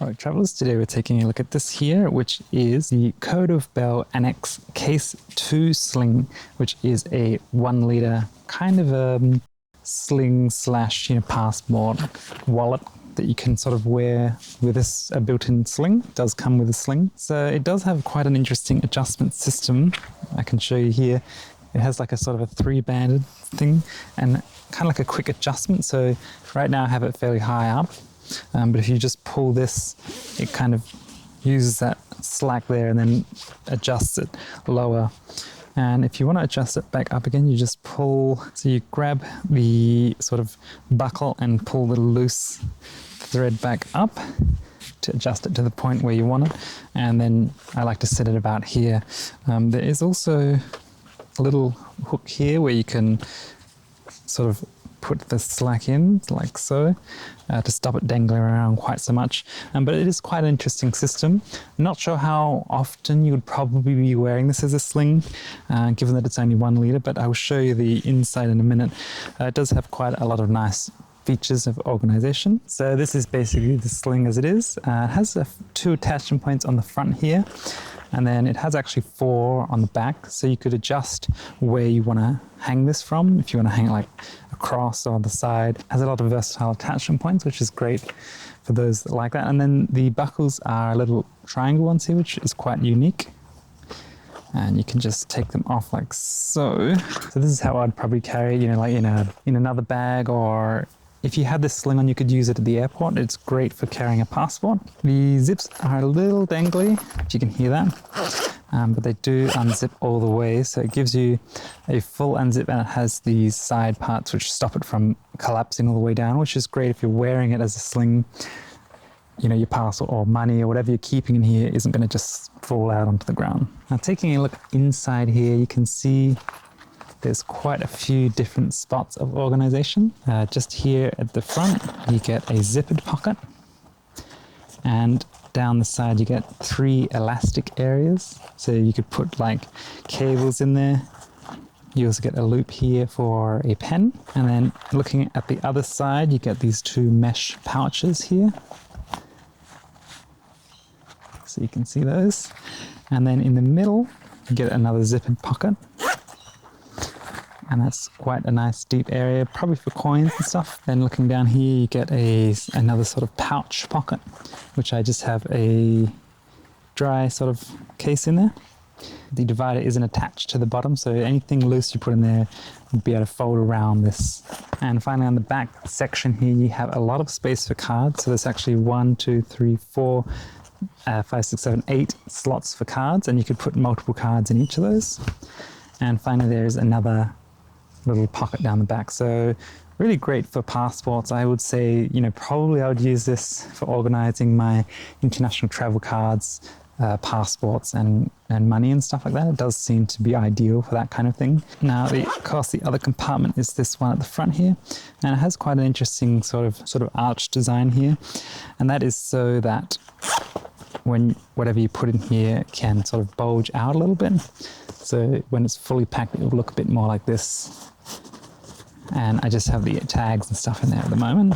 Alright travellers, today we're taking a look at this here, which is the Code of Bell Annex Case 2 Sling, which is a 1 litre kind of a sling slash passport wallet that you can sort of wear with this built-in sling. It does come with a sling. So it does have quite an interesting adjustment system. I can show you here. It has like a sort of a 3-banded thing and kind of like a quick adjustment. So right now I have it fairly high up. But if you just pull this, it kind of uses that slack there and then adjusts it lower. And if you want to adjust it back up again, you just pull, so you grab the sort of buckle and pull the loose thread back up to adjust it to the point where you want it. And then I like to set it about here. There is also a little hook here where you can sort of put the slack in like so to stop it dangling around quite so much, but it is quite an interesting system. Not sure how often you would probably be wearing this as a sling given that it's only 1 litre, but I will show you the inside in a minute. It does have quite a lot of nice features of organization. So this is basically the sling as it is. It has 2 attachment points on the front here, and then it has actually 4 on the back, so you could adjust where you want to hang this from. If you want to hang it like across or on the side, it has a lot of versatile attachment points, which is great for those that like that. And then the buckles are little triangle ones here, which is quite unique. And you can just take them off like so. So this is how I'd probably carry, like in another bag, or if you had this sling on, you could use it at the airport. It's great for carrying a passport. The zips are a little dangly, if you can hear that, but they do unzip all the way. So it gives you a full unzip, and it has these side parts which stop it from collapsing all the way down, which is great if you're wearing it as a sling. Your parcel or money or whatever you're keeping in here isn't going to just fall out onto the ground. Now, taking a look inside here, you can see there's quite a few different spots of organization. Just here at the front, you get a zippered pocket. And down the side, you get 3 elastic areas. So you could put like cables in there. You also get a loop here for a pen. And then looking at the other side, you get these 2 mesh pouches here. So you can see those. And then in the middle, you get another zippered pocket. And that's quite a nice deep area, probably for coins and stuff. Then looking down here, you get another sort of pouch pocket, which I just have a dry sort of case in there. The divider isn't attached to the bottom, so anything loose you put in there would be able to fold around this. And finally, on the back section here, you have a lot of space for cards. So there's actually 1, 2, 3, 4, 5, 6, 7, 8 slots for cards, and you could put multiple cards in each of those. And finally, there's another little pocket down the back. So really great for passports. I would say, probably I would use this for organizing my international travel cards, passports and money and stuff like that. It does seem to be ideal for that kind of thing. Now, of course, the other compartment is this one at the front here, and it has quite an interesting sort of arch design here, and that is so that whatever you put in here can sort of bulge out a little bit. So when it's fully packed, it will look a bit more like this. And I just have the tags and stuff in there at the moment.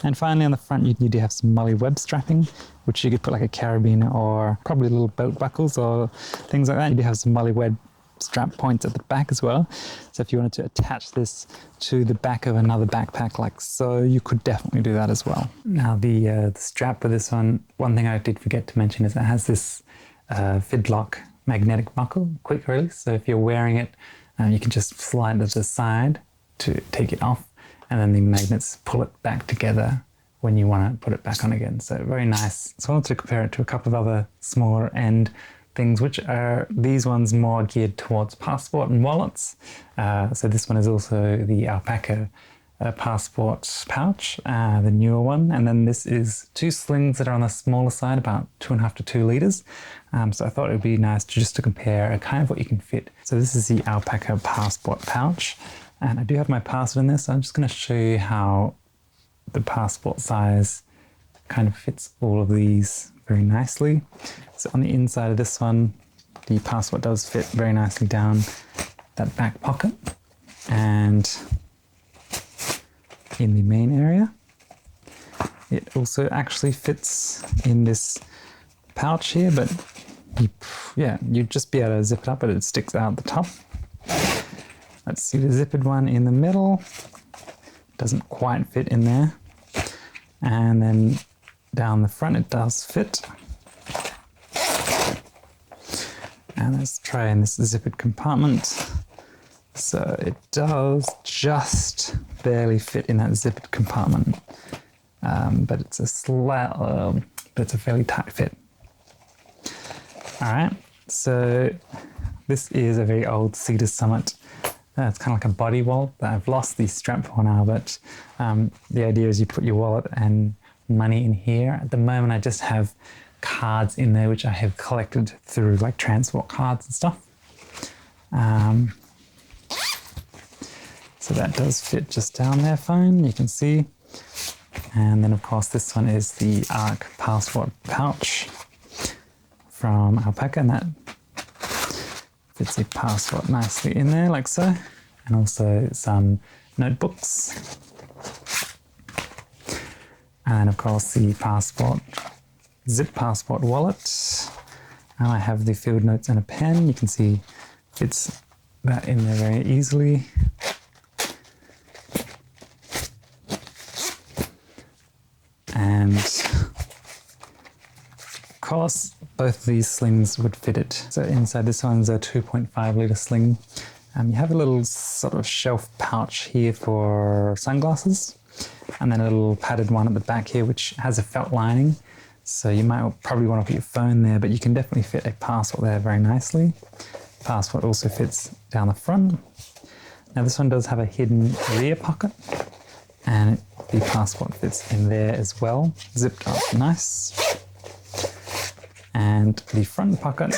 And finally, on the front, you do have some Molly web strapping, which you could put like a carabiner or probably little belt buckles or things like that. You do have some Molly web strap points at the back as well. So if you wanted to attach this to the back of another backpack like so, you could definitely do that as well. Now, the strap for this one thing I did forget to mention is it has this Fidlock magnetic buckle, quick release. So if you're wearing it, you can just slide it to the side to take it off, and then the magnets pull it back together when you want to put it back on again. So very nice. So I wanted to compare it to a couple of other smaller end things, which are these ones more geared towards passport and wallets. So this one is also the alpaca passport pouch, the newer one. And then this is 2 slings that are on the smaller side, about 2.5 to 2 litres. So I thought it would be nice to compare kind of what you can fit. So this is the alpaca passport pouch. And I do have my passport in this, so I'm just going to show you how the passport size kind of fits all of these very nicely. So on the inside of this one, the passport does fit very nicely down that back pocket. And in the main area, It also actually fits in this pouch here, but you'd just be able to zip it up, but it sticks out the top. Let's see the zippered one in the middle. Doesn't quite fit in there. And then down the front it does fit. And let's try in this zippered compartment. So it does just barely fit in that zippered compartment. But it's a fairly tight fit. All right, so this is a very old Cedar Summit. It's kind of like a body wallet. I've lost the strap for now, but the idea is you put your wallet and money in here. At the moment, I just have cards in there, which I have collected through like transport cards and stuff. So that does fit just down there fine, you can see. And then of course this one is the ARC passport pouch from Alpaca, and that fits the passport nicely in there like so. And also some notebooks. And of course the passport, zip passport wallet. And I have the field notes and a pen. You can see fits that in there very easily. And of course, both of these slings would fit it. So inside this one's a 2.5 litre sling. You have a little sort of shelf pouch here for sunglasses, and then a little padded one at the back here, which has a felt lining. So you might probably want to put your phone there, but you can definitely fit a passport there very nicely. Passport also fits down the front. Now this one does have a hidden rear pocket, and the passport fits in there as well, zipped up nice. And the front pocket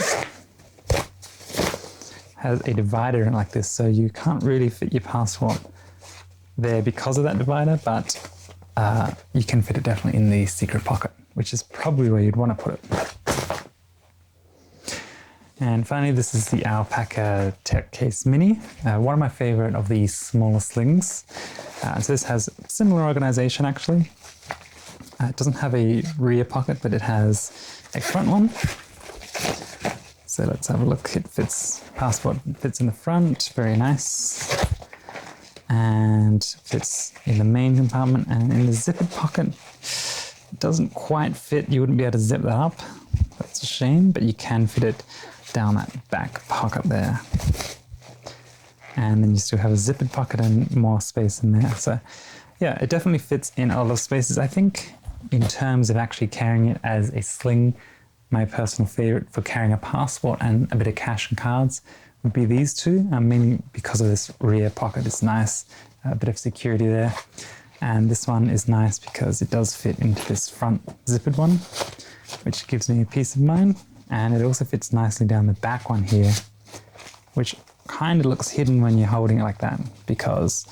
has a divider like this, so you can't really fit your passport there because of that divider, but you can fit it definitely in the secret pocket, which is probably where you'd want to put it. And finally, this is the Alpaca Tech Case Mini, one of my favorite of the smaller slings. So this has similar organization actually. It doesn't have a rear pocket, but it has a front one. So let's have a look. It fits, passport fits in the front, very nice. And fits in the main compartment, and in the zippered pocket, it doesn't quite fit. You wouldn't be able to zip that up. That's a shame, but you can fit it down that back pocket there. And then you still have a zippered pocket and more space in there. So yeah, it definitely fits in a lot of spaces. I think in terms of actually carrying it as a sling, my personal favorite for carrying a passport and a bit of cash and cards would be these two, mainly because of this rear pocket. It's nice, a bit of security there. And this one is nice because it does fit into this front zippered one, which gives me a peace of mind. And it also fits nicely down the back one here, which kind of looks hidden when you're holding it like that because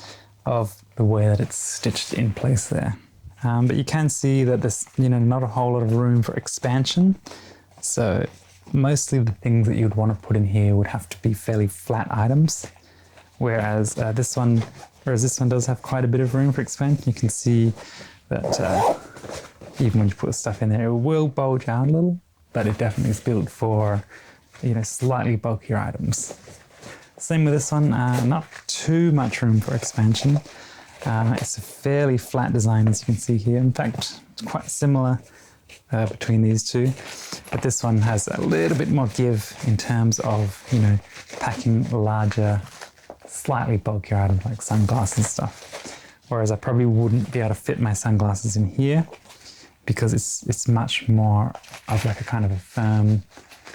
of the way that it's stitched in place there. But you can see that there's not a whole lot of room for expansion. So mostly the things that you'd want to put in here would have to be fairly flat items. Whereas this one does have quite a bit of room for expansion. You can see that even when you put stuff in there, it will bulge out a little, but it definitely is built for slightly bulkier items. Same with this one, not too much room for expansion. It's a fairly flat design, as you can see here. In fact, it's quite similar between these two, but this one has a little bit more give in terms of, packing larger, slightly bulkier items like sunglasses and stuff. Whereas I probably wouldn't be able to fit my sunglasses in here because it's much more of like a kind of a firm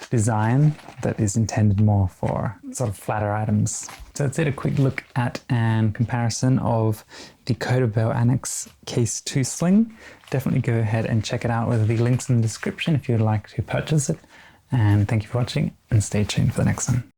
design that is intended more for sort of flatter items. So let's take a quick look at an comparison of the Coda Bell Annex Case 2 Sling. Definitely go ahead and check it out with the links in the description if you'd like to purchase it. And thank you for watching, and stay tuned for the next one.